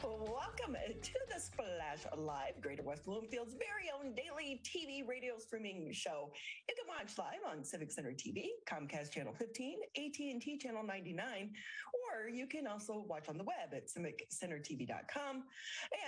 Welcome to the Splash Live, Greater West Bloomfield's very own daily TV radio streaming show. You can watch live on Civic Center TV, Comcast Channel 15, AT&T Channel 99, or you can also watch on the web at civiccentertv.com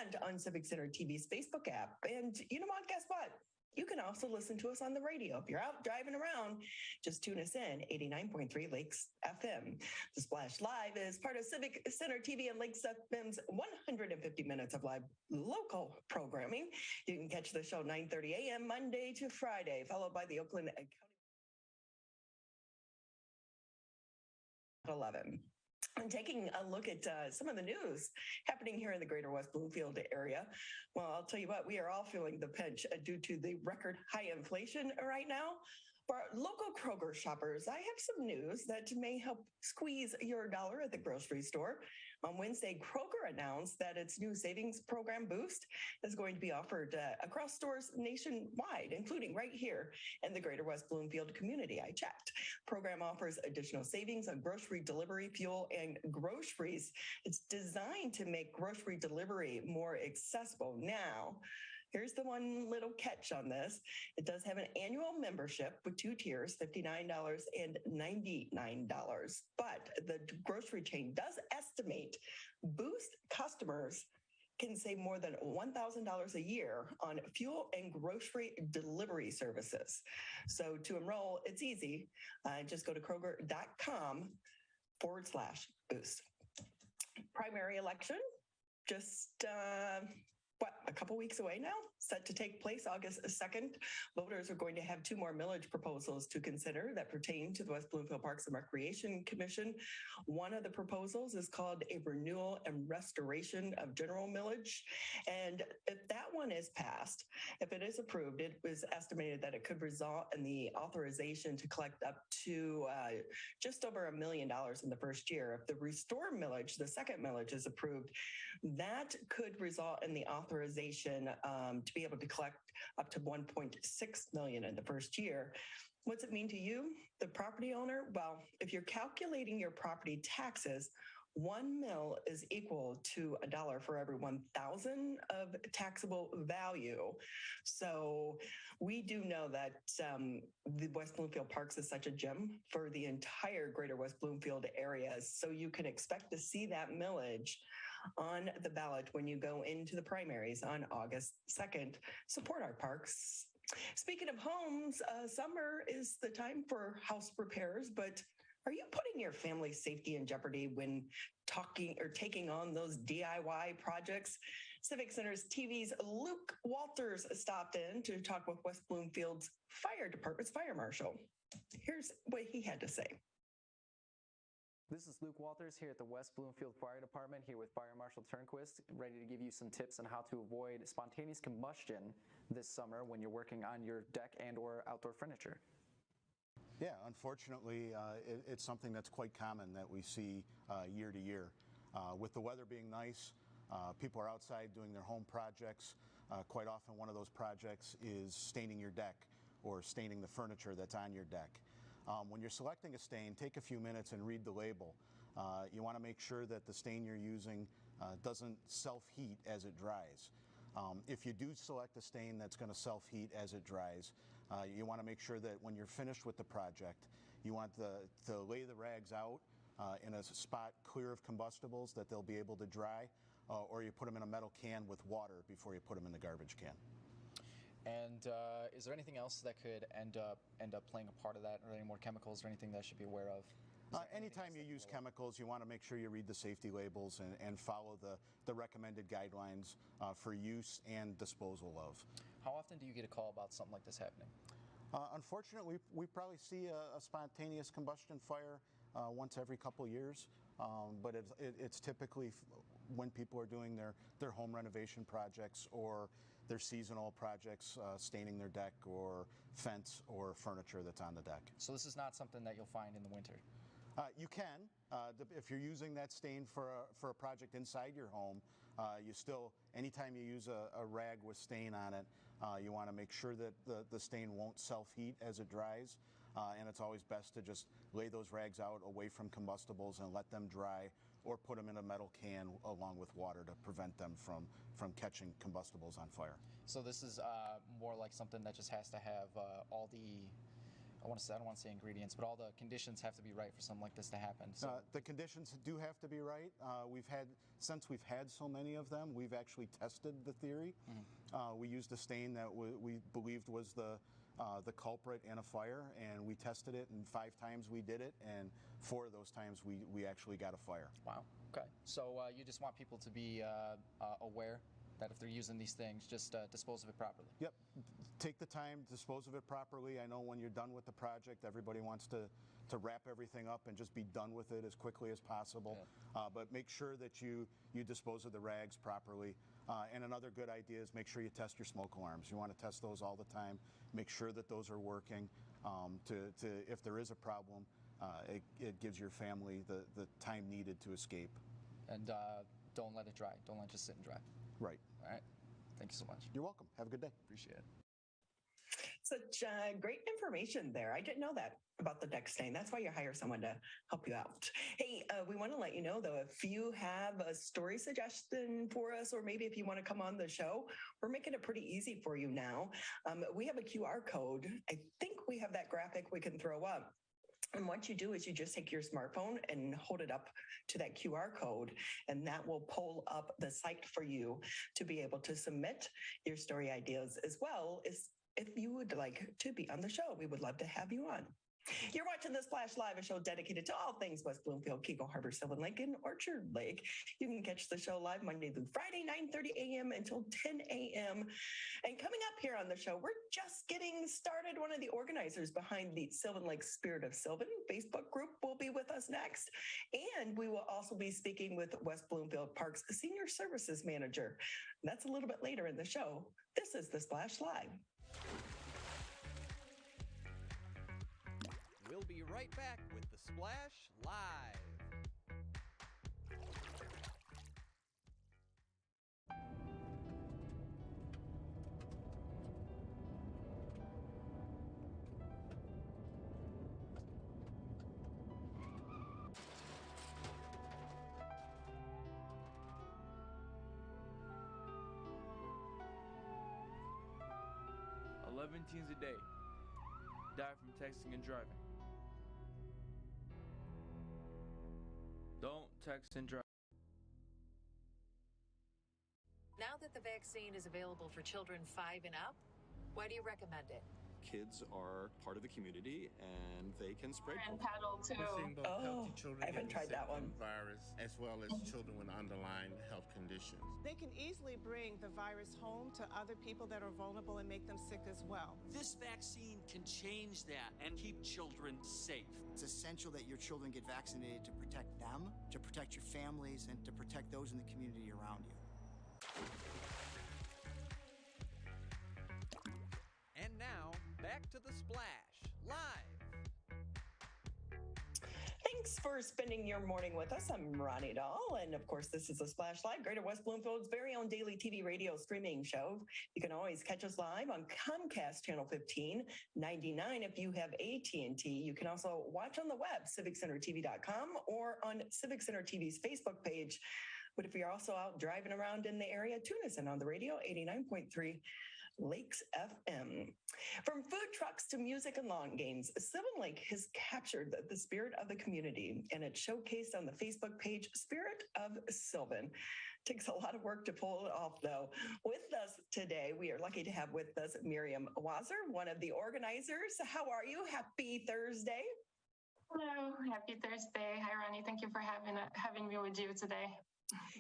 and on Civic Center TV's Facebook app. And you know what? Guess what? You can also listen to us on the radio. If you're out driving around, just tune us in, 89.3 Lakes FM. The Splash Live is part of Civic Center TV and Lakes FM's 150 minutes of live local programming. You can catch the show 9:30 a.m. Monday to Friday, followed by the Oakland County 11. And taking a look at some of the news happening here in the Greater West Bloomfield area. Well, I'll tell you what, we are all feeling the pinch due to the record high inflation right now. For our local Kroger shoppers, I have some news that may help squeeze your dollar at the grocery store. On Wednesday, Kroger announced that its new savings program Boost is going to be offered across stores nationwide, including right here in the Greater West Bloomfield community. I checked. Program offers additional savings on grocery delivery, fuel, and groceries. It's designed to make grocery delivery more accessible. Now, here's the one little catch on this. It does have an annual membership with two tiers, $59 and $99. But the grocery chain does estimate Boost customers can save more than $1,000 a year on fuel and grocery delivery services. So to enroll, it's easy. Just go to Kroger.com/Boost. Primary election, just a couple weeks away now, set to take place August 2nd. Voters are going to have two more millage proposals to consider that pertain to the West Bloomfield Parks and Recreation Commission. One of the proposals is called a renewal and restoration of general millage. And if that one is passed, if it is approved, it was estimated that it could result in the authorization to collect up to just over $1 million in the first year. If the restore millage, the second millage, is approved, that could result in the authorization to be able to collect up to $1.6 million in the first year. What's it mean to you, the property owner? Well, if you're calculating your property taxes, $1 million is equal to $1 for every 1,000 of taxable value. So we do know that the West Bloomfield Parks is such a gem for the entire Greater West Bloomfield area. So you can expect to see that millage on the ballot when you go into the primaries on August 2nd. Support our parks. Speaking of homes, summer is the time for house repairs, but are you putting your family's safety in jeopardy when talking or taking on those DIY projects? Civic Center's TV's Luke Walters stopped in to talk with West Bloomfield's Fire Department's fire marshal. Here's what he had to say. This is Luke Walters here at the West Bloomfield Fire Department, here with Fire Marshal Turnquist, ready to give you some tips on how to avoid spontaneous combustion this summer when you're working on your deck and or outdoor furniture. Yeah, unfortunately, it's something that's quite common that we see year to year. With the weather being nice, people are outside doing their home projects. Quite often one of those projects is staining your deck or staining the furniture that's on your deck. When you're selecting a stain, take a few minutes and read the label. You want to make sure that the stain you're using doesn't self-heat as it dries. If you do select a stain that's going to self-heat as it dries, you want to make sure that when you're finished with the project, you want to lay the rags out in a spot clear of combustibles that they'll be able to dry, or you put them in a metal can with water before you put them in the garbage can. And is there anything else that could end up playing a part of that, or any more chemicals or anything that I should be aware of? Anytime you use chemicals, you want to make sure you read the safety labels and follow the recommended guidelines for use and disposal of. How often do you get a call about something like this happening? Unfortunately, we probably see a spontaneous combustion fire once every couple years, but it's typically when people are doing their home renovation projects or their seasonal projects, staining their deck or fence or furniture that's on the deck. So this is not something that you'll find in the winter? You can. If you're using that stain for a project inside your home, you still, anytime you use a rag with stain on it, you want to make sure that the stain won't self-heat as it dries. And it's always best to just lay those rags out away from combustibles and let them dry or put them in a metal can along with water to prevent them from catching combustibles on fire. So this is more like something that just has to have all the, I don't want to say ingredients, but all the conditions have to be right for something like this to happen. So the conditions do have to be right. Since we've had so many of them, we've actually tested the theory. We used a stain that we believed was the culprit in a fire, and we tested it, and 5 times we did it, and 4 of those times we actually got a fire. Wow. Okay. So you just want people to be aware that if they're using these things, just dispose of it properly. Yep. Take the time, dispose of it properly. I know when you're done with the project, everybody wants to wrap everything up and just be done with it as quickly as possible. Yeah. But make sure that you dispose of the rags properly. And another good idea is make sure you test your smoke alarms. You want to test those all the time. Make sure that those are working. If there is a problem, it gives your family the time needed to escape. And don't let it dry. Don't let it just sit and dry. Right. All right. Thank you so much. You're welcome. Have a good day. Appreciate it. Such great information there. I didn't know that about the deck stain. That's why you hire someone to help you out. Hey, we want to let you know, though, if you have a story suggestion for us, or maybe if you want to come on the show, we're making it pretty easy for you now. We have a QR code. I think we have that graphic we can throw up. And what you do is you just take your smartphone and hold it up to that QR code, and that will pull up the site for you to be able to submit your story ideas, as well as if you would like to be on the show. We would love to have you on. You're watching The Splash Live, a show dedicated to all things West Bloomfield, Keiko Harbor, Sylvan Lake, and Orchard Lake. You can catch the show live Monday through Friday, 9:30 a.m. until 10 a.m. And coming up here on the show, we're just getting started. One of the organizers behind the Sylvan Lake Spirit of Sylvan Facebook group will be with us next. And we will also be speaking with West Bloomfield Parks Senior Services Manager. That's a little bit later in the show. This is The Splash Live. We'll be right back with The Splash Live. Teens a day die from texting and driving. Don't text and drive. Now that the vaccine is available for children 5 and up, why do you recommend it? Kids are part of the community and they can spread and paddle too. We're seeing both healthy children I haven't tried that one. Virus, as well as children with underlying health conditions. They can easily bring the virus home to other people that are vulnerable and make them sick as well. This vaccine can change that and keep children safe. It's essential that your children get vaccinated to protect them, to protect your families, and to protect those in the community around you. And now, back to The Splash Live. Thanks for spending your morning with us. I'm Ronnie Dahl, and of course, this is The Splash Live, Greater West Bloomfield's very own daily TV radio streaming show. You can always catch us live on Comcast Channel 1599 if you have AT&T. You can also watch on the web, civiccentertv.com, or on Civic Center TV's Facebook page. But if you're also out driving around in the area, tune us in on the radio, 89.3 Lakes FM. From food trucks to music and lawn games, Sylvan Lake has captured the spirit of the community, and it's showcased on the Facebook page Spirit of Sylvan. Takes a lot of work to pull it off, though. With us today, we are lucky to have with us Miriam Wazer, one of the organizers. How are you? Happy Thursday. Hello, happy Thursday. Hi, Ronnie. Thank you for having me with you today.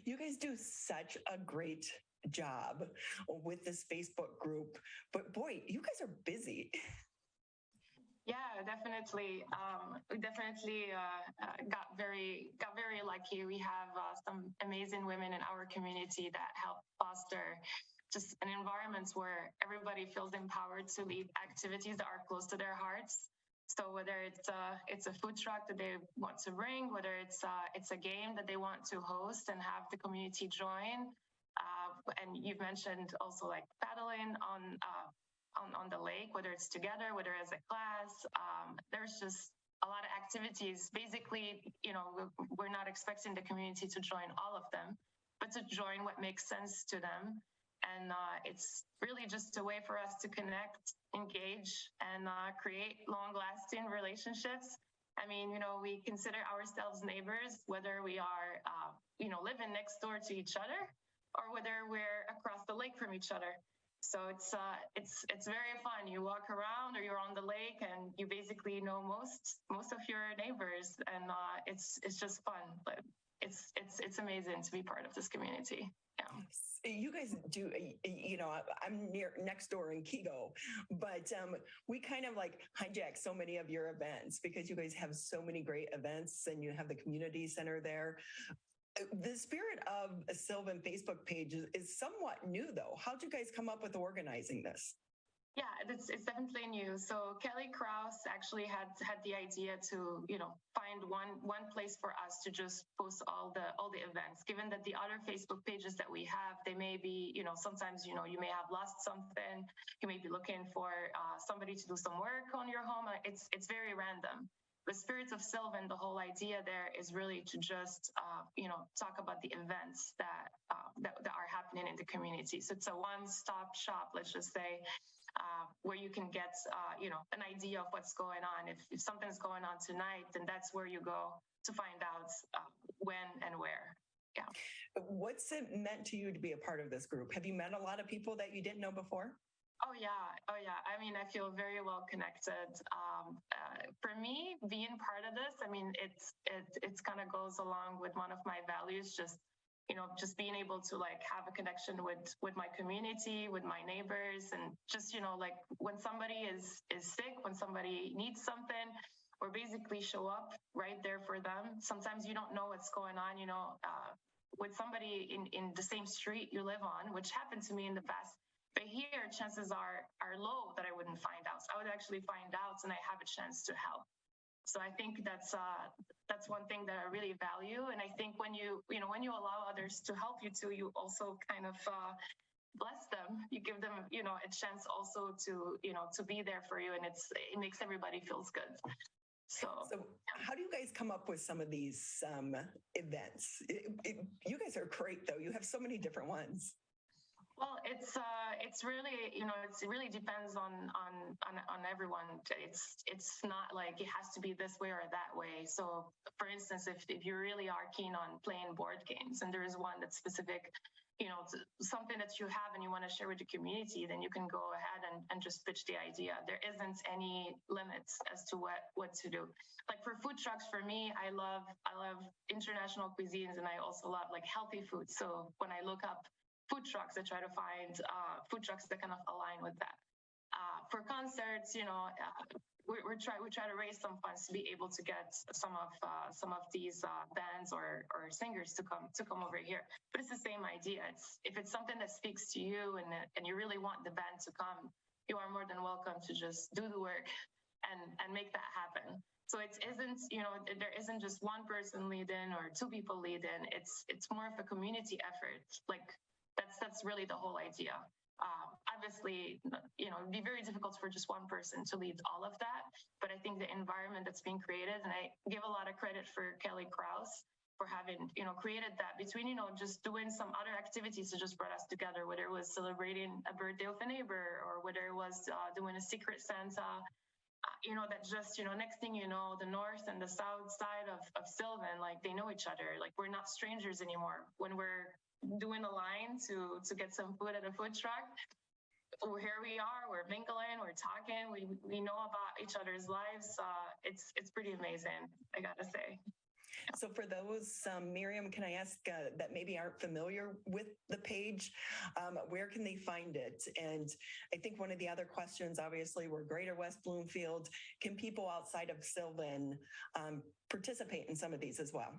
You guys do such a great job with this Facebook group, but boy, you guys are busy. Yeah, definitely. We definitely got very lucky. We have some amazing women in our community that help foster just an environment where everybody feels empowered to lead activities that are close to their hearts. So whether it's a food truck that they want to bring, whether it's a game that they want to host and have the community join, and you've mentioned also like paddling on the lake, whether it's together, whether as a class, there's just a lot of activities. Basically, we're not expecting the community to join all of them, but to join what makes sense to them. And it's really just a way for us to connect, engage, and create long-lasting relationships. I mean, we consider ourselves neighbors, whether we are, living next door to each other or whether we're across the lake from each other. So it's very fun. You walk around or you're on the lake and you basically know most of your neighbors, and it's just fun. But it's amazing to be part of this community. Yeah. You guys do, I'm next door in Kego, but we kind of like hijack so many of your events because you guys have so many great events and you have the community center there. The spirit of a Sylvan Facebook page is somewhat new, though. How'd you guys come up with organizing this? Yeah, it's definitely new. So Kelly Krause actually had the idea to, find one place for us to just post all the events. Given that the other Facebook pages that we have, they may be, sometimes you may have lost something. You may be looking for somebody to do some work on your home. It's very random. The Spirits of Sylvan, the whole idea there is really to just, talk about the events that are happening in the community. So it's a one-stop shop, let's just say, where you can get, an idea of what's going on. If something's going on tonight, then that's where you go to find out when and where. Yeah. What's it meant to you to be a part of this group? Have you met a lot of people that you didn't know before? Oh yeah. I mean, I feel very well connected. For me, being part of this, I mean, it's kind of goes along with one of my values, just being able to like have a connection with my community, with my neighbors, and just like when somebody is sick, when somebody needs something, or basically show up right there for them. Sometimes you don't know what's going on, with somebody in the same street you live on, which happened to me in the past. But here, chances are low that I wouldn't find out. So I would actually find out, and I have a chance to help. So I think that's one thing that I really value. And I think when you allow others to help you too, you also kind of bless them. You give them, a chance also to be there for you, and it makes everybody feels good. So how do you guys come up with some of these events? You guys are great, though. You have so many different ones. Well, it's really, it really depends on everyone. It's not like it has to be this way or that way. So for instance, if you really are keen on playing board games and there is one that's specific, something that you have and you want to share with the community, then you can go ahead and just pitch the idea. There isn't any limits as to what to do. Like for food trucks, for me, I love international cuisines, and I also love like healthy food. So when I look up food trucks, I try to find food trucks that kind of align with that. For concerts, we try to raise some funds to be able to get some of these bands or singers to come over here. But it's the same idea. If it's something that speaks to you and you really want the band to come, you are more than welcome to just do the work and make that happen. So it isn't, there isn't just one person leading or two people leading. It's more of a community effort. Like that's really the whole idea. Obviously, it'd be very difficult for just one person to lead all of that. But I think the environment that's being created, and I give a lot of credit for Kelly Krause for having, created that between, just doing some other activities that just brought us together, whether it was celebrating a birthday of a neighbor or whether it was doing a secret Santa. That just, next thing you know, the north and the south side of Sylvan, like they know each other. Like we're not strangers anymore. When we're doing a line to get some food at a food truck, here we are, we're mingling, we're talking, we know about each other's lives. It's pretty amazing, I gotta say. So for those, Miriam, can I ask that maybe aren't familiar with the page, where can they find it? And I think one of the other questions, obviously, we're Greater West Bloomfield. Can people outside of Sylvan participate in some of these as well?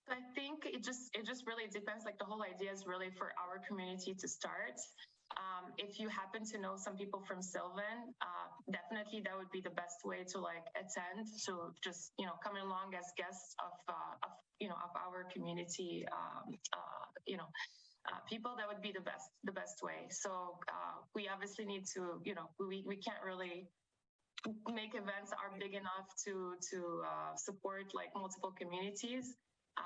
I think it just really depends. Like the whole idea is really for our community to start. If you happen to know some people from Sylvan, definitely that would be the best way to like attend. So just coming along as guests of our community, people, that would be the best way. So we obviously need to we can't really make events are big enough to support like multiple communities.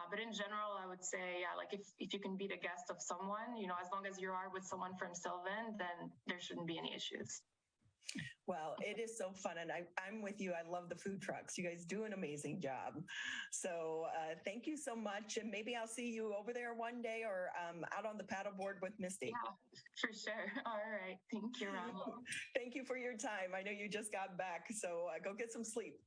But in general, I would say, yeah, like if you can be the guest of someone, you know, as long as you are with someone from Sylvan, then there shouldn't be any issues. Well, it is so fun, and I'm with you. I love the food trucks. You guys do an amazing job. So thank you so much, and maybe I'll see you over there one day or out on the paddleboard with Misty. Yeah, for sure. All right. Thank you, Ronnie. Thank you for your time. I know you just got back, so go get some sleep.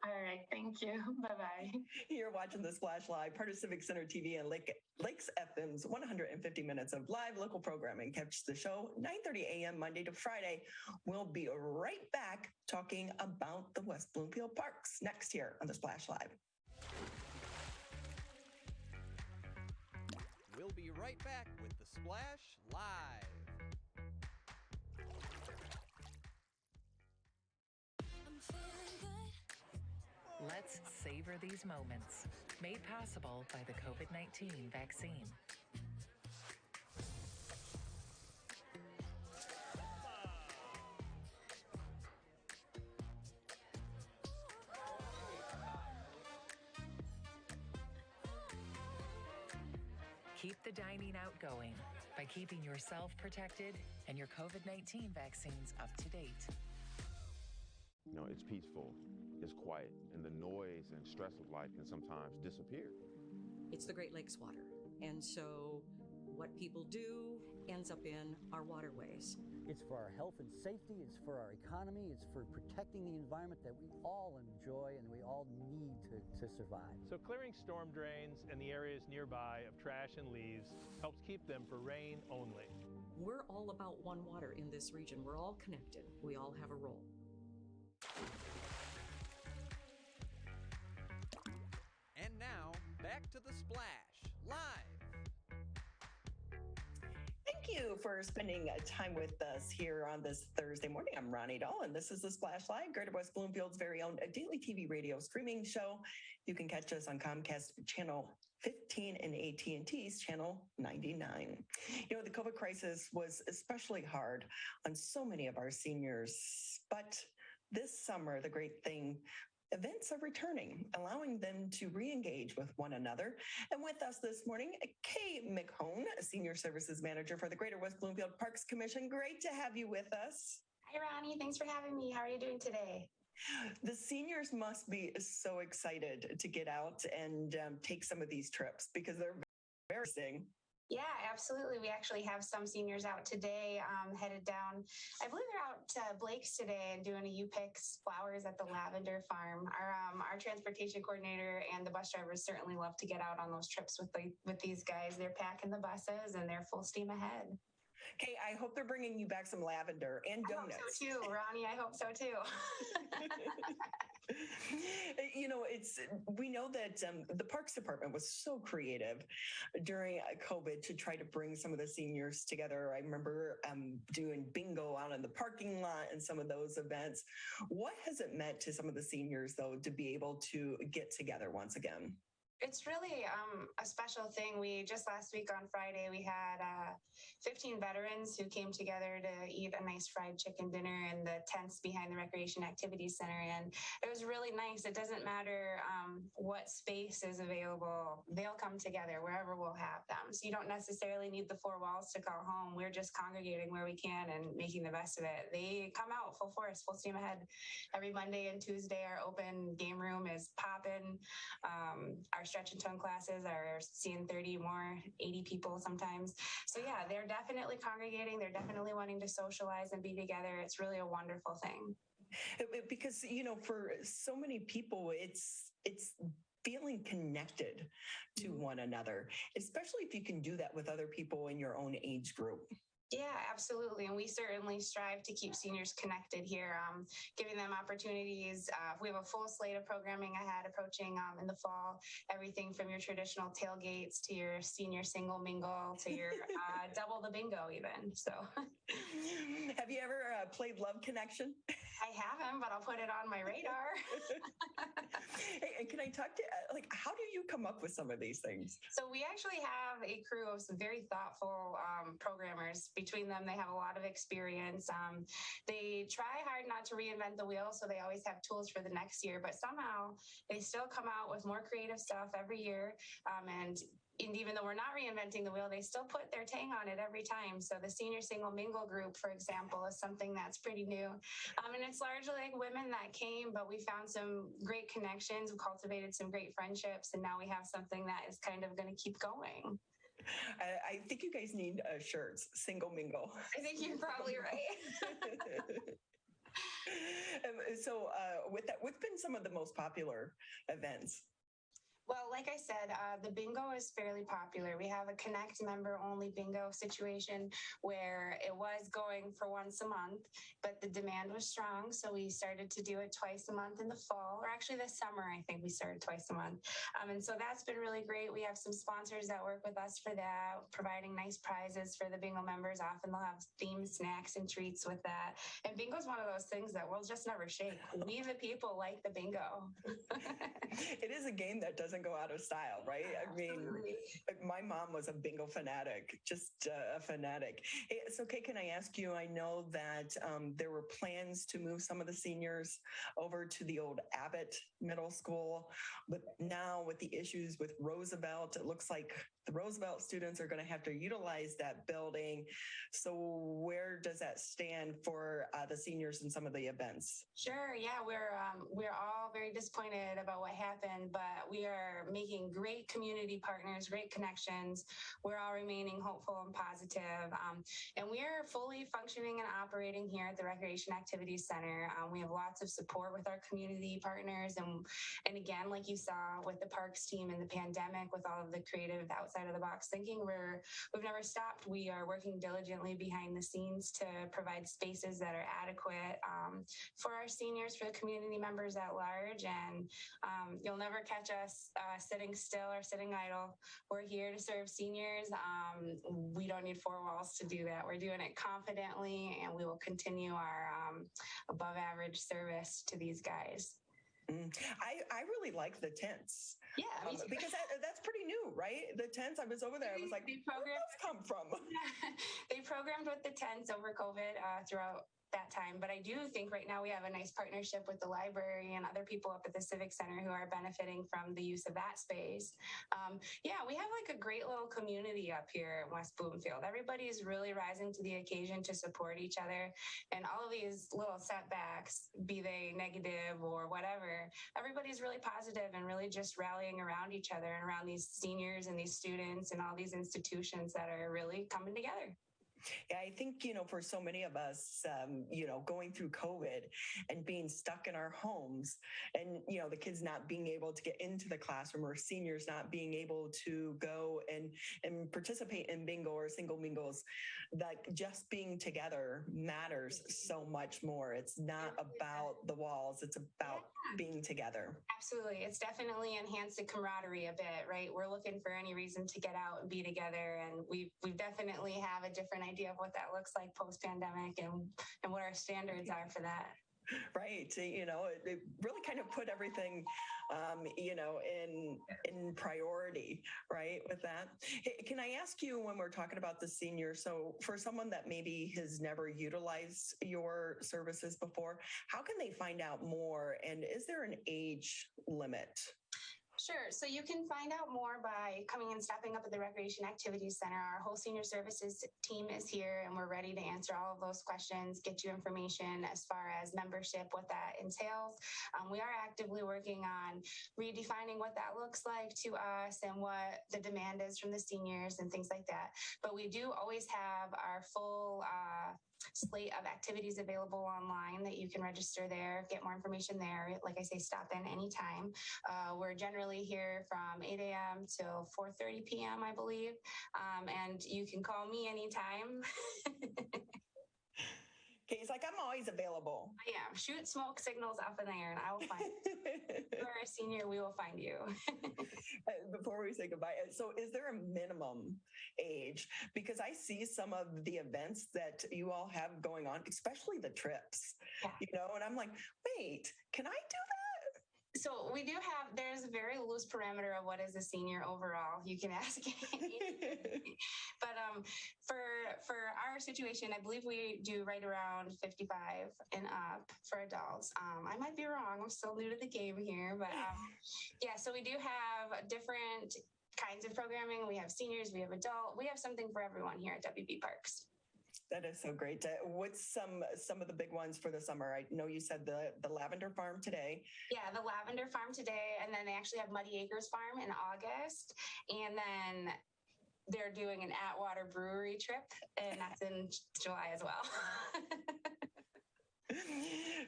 All right. Thank you. Bye-bye. You're watching The Splash Live, part of Civic Center TV and Lakes FM's 150 minutes of live local programming. Catch the show 9:30 a.m. Monday to Friday. We'll be right back talking about the West Bloomfield Parks next here on The Splash Live. We'll be right back with The Splash Live. Let's savor these moments, made possible by the COVID-19 vaccine. Keep the dining out going by keeping yourself protected and your COVID-19 vaccines up to date. You know, it's peaceful, it's quiet, and the noise and stress of life can sometimes disappear. It's the Great Lakes water, and so what people do ends up in our waterways. It's for our health and safety, it's for our economy, it's for protecting the environment that we all enjoy and we all need to survive. So clearing storm drains and the areas nearby of trash and leaves helps keep them for rain only. We're all about one water in this region. We're all connected. We all have a role. And now, back to The Splash Live. Thank you for spending time with us here on this Thursday morning. I'm Ronnie Dahl, and this is The Splash Live, Greater West Bloomfield's very own daily TV radio streaming show. You can catch us on Comcast Channel 15 and AT&T's Channel 99. You know, the COVID crisis was especially hard on so many of our seniors, but this summer, the great thing, events are returning, allowing them to re-engage with one another. And with us this morning, Kay McMahon, Senior Services Manager for the Greater West Bloomfield Parks Commission. Great to have you with us. Hi, Ronnie. Thanks for having me. How are you doing today? The seniors must be so excited to get out and take some of these trips because they're very interesting. Yeah, absolutely. We actually have some seniors out today, headed down. I believe they're out to Blake's today and doing a U-Picks flowers at the Lavender Farm. Our transportation coordinator and the bus drivers certainly love to get out on those trips with these guys. They're packing the buses and they're full steam ahead. Okay, I hope they're bringing you back some lavender and donuts. I hope so too, Ronnie. I hope so too. You know, we know that the Parks Department was so creative during COVID to try to bring some of the seniors together. I remember doing bingo out in the parking lot and some of those events. What has it meant to some of the seniors, though, to be able to get together once again? It's really a special thing. We just last week on Friday, we had 15 veterans who came together to eat a nice fried chicken dinner in the tents behind the Recreation Activities Center. And it was really nice. It doesn't matter what space is available. They'll come together wherever we'll have them. So you don't necessarily need the four walls to call home. We're just congregating where we can and making the best of it. They come out full force, full steam ahead. Every Monday and Tuesday, our open game room is popping. Our stretch and tone classes are seeing 30 more, 80 people sometimes. So yeah, they're definitely congregating. They're definitely wanting to socialize and be together. It's really a wonderful thing. Because, you know, for so many people, it's feeling connected to one another, especially if you can do that with other people in your own age group. Yeah, absolutely. And we certainly strive to keep seniors connected here, giving them opportunities. We have a full slate of programming ahead approaching in the fall, everything from your traditional tailgates to your senior single mingle to your double the bingo even. So have you ever played Love Connection? I haven't, but I'll put it on my radar. Hey, and can I talk to, how do you come up with some of these things? So we actually have a crew of some very thoughtful programmers. Between them, they have a lot of experience. They try hard not to reinvent the wheel, so they always have tools for the next year, but somehow they still come out with more creative stuff every year. And even though we're not reinventing the wheel, they still put their tang on it every time. So the senior single mingle group, for example, is something that's pretty new. And it's largely like women that came, but we found some great connections. We cultivated some great friendships, and now we have something that is kind of going to keep going. I think you guys need shirts, single mingle. I think you're probably right. So with that, what's been some of the most popular events? Well, like I said, the bingo is fairly popular. We have a Connect member only bingo situation where it was going for once a month, but the demand was strong. So we started to do it twice a month in the fall, or actually this summer, I think we started twice a month. And so that's been really great. We have some sponsors that work with us for that, providing nice prizes for the bingo members. Often they'll have themed snacks and treats with that. And bingo is one of those things that we'll just never shake. We, the people, like the bingo. It is a game that doesn't go out of style, right? I mean, my mom was a bingo fanatic, just a fanatic. Hey, so, Kay, can I ask you, I know that there were plans to move some of the seniors over to the old Abbott Middle School, but now with the issues with Roosevelt, it looks like the Roosevelt students are going to have to utilize that building. So where does that stand for the seniors and some of the events? Sure. Yeah, we're all very disappointed about what happened, but we are making great community partners, great connections. We're all remaining hopeful and positive. And we are fully functioning and operating here at the Recreation Activities Center. We have lots of support with our community partners. And again, like you saw with the parks team in the pandemic, with all of the creative outside of the box thinking, we've never stopped. We are working diligently behind the scenes to provide spaces that are adequate for our seniors, for the community members at large. And you'll never catch us sitting still or sitting idle. We're here to serve seniors. We don't need four walls to do that. We're doing it confidently, and we will continue our above average service to these guys. I really like the tents. Yeah, because that's pretty new, right? The tents, I was over there. I was like, where did those come from? They programmed with the tents over COVID throughout that time. But I do think right now we have a nice partnership with the library and other people up at the Civic Center who are benefiting from the use of that space. Yeah, we have like a great little community up here in West Bloomfield. Everybody's really rising to the occasion to support each other. And all of these little setbacks, be they negative or whatever, everybody's really positive and really just rallying around each other and around these seniors and these students and all these institutions that are really coming together. Yeah, I think, for so many of us, going through COVID and being stuck in our homes and, the kids not being able to get into the classroom or seniors not being able to go and participate in bingo or single mingles, like just being together matters so much more. It's not about the walls. It's about being together. Absolutely. It's definitely enhanced the camaraderie a bit, right? We're looking for any reason to get out and be together. And we definitely have a different idea of what that looks like post-pandemic and what our standards are for that. Right. It really kind of put everything, in priority, right, with that. Hey, can I ask you, when we're talking about the senior, so for someone that maybe has never utilized your services before, how can they find out more? And is there an age limit? Sure. So you can find out more by coming and stopping up at the Recreation Activities Center. Our whole senior services team is here, and we're ready to answer all of those questions, get you information as far as membership, what that entails. We are actively working on redefining what that looks like to us and what the demand is from the seniors and things like that. But we do always have our full slate of activities available online that you can register there, get more information there. Like I say, stop in anytime. We're generally here from 8 a.m. till 4:30 p.m., I believe. And you can call me anytime. Kay's like, I'm always available. I am. Shoot smoke signals up in the air and I will find you. If you are a senior, we will find you. Before we say goodbye, so is there a minimum age? Because I see some of the events that you all have going on, especially the trips, and I'm like, wait, can I do that? So we do have, there's a very loose parameter of what is a senior overall. You can ask but for our situation, I believe we do right around 55 and up for adults. I might be wrong. I'm still new to the game here, but yeah, so we do have different kinds of programming. We have seniors, we have adult, we have something for everyone here at WB Parks. That is so great. What's some of the big ones for the summer? I know you said the Lavender Farm today. Yeah, the Lavender Farm today, and then they actually have Muddy Acres Farm in August, and then they're doing an Atwater Brewery trip, and that's in July as well.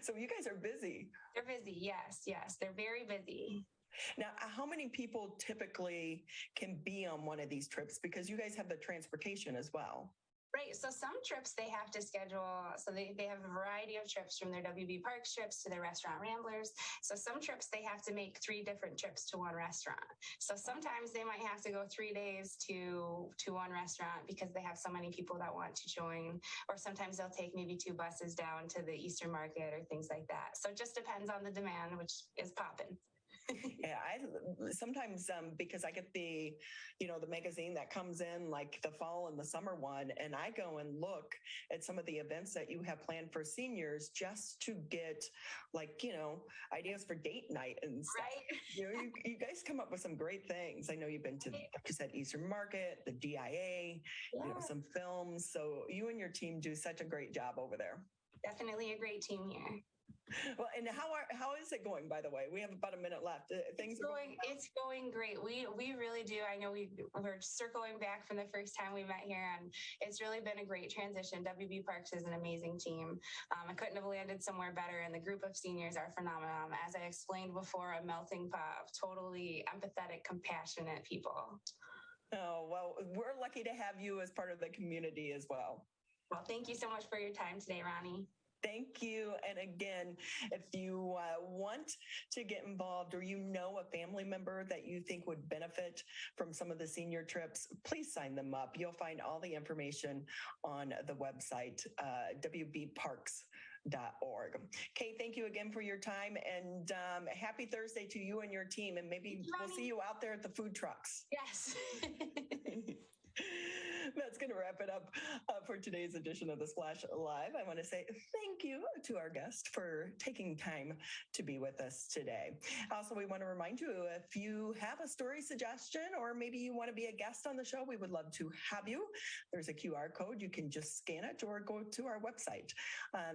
So you guys are busy. They're busy, yes, they're very busy. Now, how many people typically can be on one of these trips? Because you guys have the transportation as well. Right. So some trips they have to schedule. So they have a variety of trips from their WB Parks trips to their restaurant ramblers. So some trips they have to make 3 different trips to one restaurant. So sometimes they might have to go 3 days to one restaurant because they have so many people that want to join. Or sometimes they'll take maybe 2 buses down to the Easter Market or things like that. So it just depends on the demand, which is popping. Yeah, I sometimes because I get the magazine that comes in like the fall and the summer one, and I go and look at some of the events that you have planned for seniors just to get ideas for date night and stuff. Right. You guys come up with some great things. I know you've been to, like you said, Easter Market, the DIA, some films. So you and your team do such a great job over there. Definitely a great team here. Well, and how is it going, by the way? We have about a minute left. It's going great. We really do. I know we're circling back from the first time we met here, and it's really been a great transition. WB Parks is an amazing team. I couldn't have landed somewhere better, and the group of seniors are phenomenal. As I explained before, a melting pot of totally empathetic, compassionate people. Oh, well, we're lucky to have you as part of the community as well. Well, thank you so much for your time today, Ronnie. Thank you. And again, if you want to get involved or a family member that you think would benefit from some of the senior trips, please sign them up. You'll find all the information on the website, wbparks.org. Kay, thank you again for your time, and happy Thursday to you and your team. And maybe we'll see you out there at the food trucks. Yes. That's going to wrap it up for today's edition of The Splash Live. I want to say thank you to our guest for taking time to be with us today. Also, we want to remind you, if you have a story suggestion or maybe you want to be a guest on the show, we would love to have you. There's a QR code. You can just scan it or go to our website.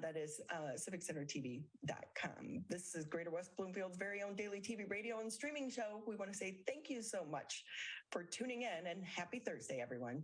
That is civiccentertv.com. This is Greater West Bloomfield's very own daily TV, radio, and streaming show. We want to say thank you so much for tuning in, and happy Thursday, everyone.